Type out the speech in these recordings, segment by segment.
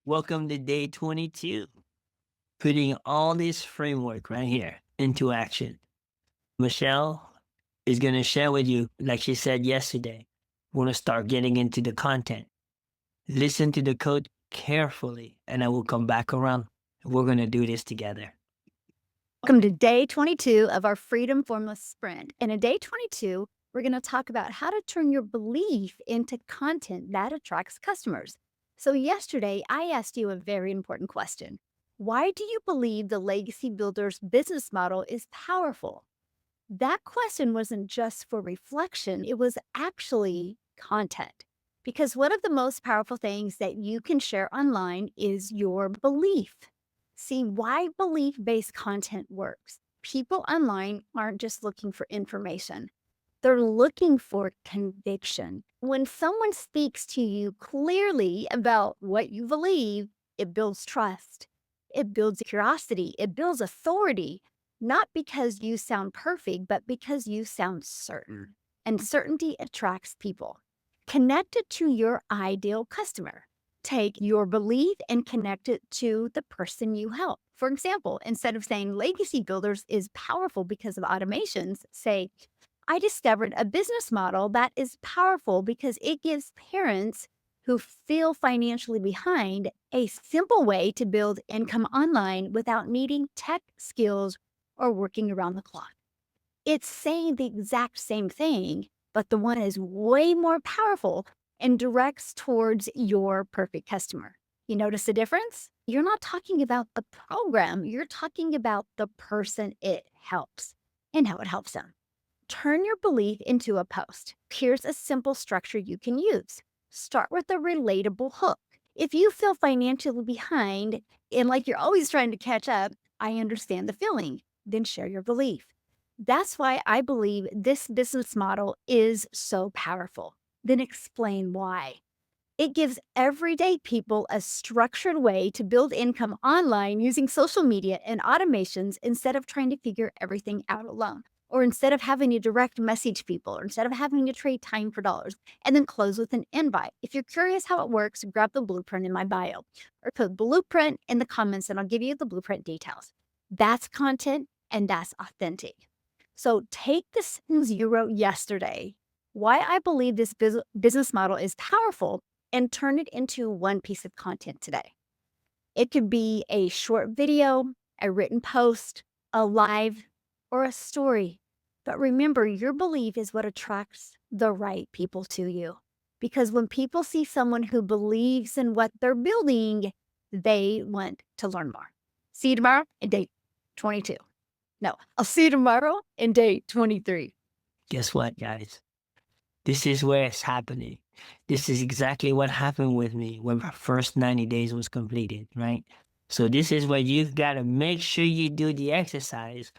Welcome to day 22, putting all this framework right here into action. Michelle is going to share with you, like she said yesterday, we're going to start getting into the content. Listen to the code carefully, and I will come back around. We're going to do this together. Welcome to day 22 of our Freedom Formula Sprint. And in day 22, we're going to talk about how to turn your belief into content that attracts customers. So, yesterday, I asked you a very important question. Why do you believe the legacy builder's business model is powerful? That question wasn't just for reflection, it was actually content. Because one of the most powerful things that you can share online is your belief. See why belief based content works. People online aren't just looking for information, they're looking for conviction. When someone speaks to you clearly about what you believe, it builds trust, it builds curiosity, it builds authority, not because you sound perfect, but because you sound certain. And certainty attracts people. Connect it to your ideal customer. Take your belief and connect it to the person you help. For example, instead of saying legacy builders is powerful because of automations, say, I discovered a business model that is powerful because it gives parents who feel financially behind a simple way to build income online without needing tech skills or working around the clock. It's saying the exact same thing, but the one is way more powerful and directs towards your perfect customer. You notice the difference? You're not talking about the program, you're talking about the person it helps and how it helps them. Turn your belief into a post. Here's a simple structure you can use. Start with a relatable hook. If you feel financially behind and like you're always trying to catch up, I understand the feeling. Then share your belief. That's why I believe this business model is so powerful. Then explain why. It gives everyday people a structured way to build income online using social media and automations instead of trying to figure everything out alone, or instead of having to direct message people, or instead of having to trade time for dollars, and then close with an invite. If you're curious how it works, grab the blueprint in my bio or put blueprint in the comments and I'll give you the blueprint details. That's content and that's authentic. So take the sentence you wrote yesterday, why I believe this business model is powerful, and turn it into one piece of content today. It could be a short video, a written post, a live, or a story. But remember, your belief is what attracts the right people to you. Because when people see someone who believes in what they're building, they want to learn more. See you tomorrow in day 22. No, I'll see you tomorrow in day 23. Guess what, guys? This is where it's happening. This is exactly what happened with me when my first 90 days was completed, right? So this is where you've got to make sure you do the exercise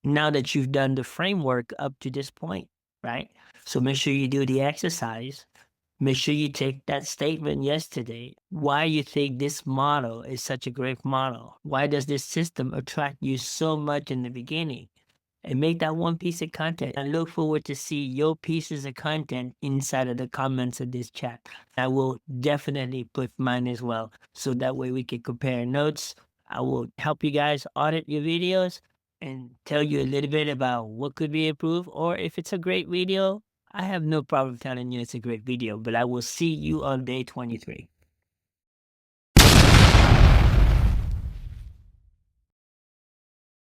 now that you've done the framework up to this point, right? So make sure you do the exercise. Make sure you take that statement yesterday, why you think this model is such a great model. Why does this system attract you so much in the beginning? And make that one piece of content. I look forward to see your pieces of content inside of the comments of this chat. I will definitely put mine as well. So that way we can compare notes. I will help you guys audit your videos and tell you a little bit about what could be improved. Or if it's a great video, I have no problem telling you it's a great video, but I will see you on day 23.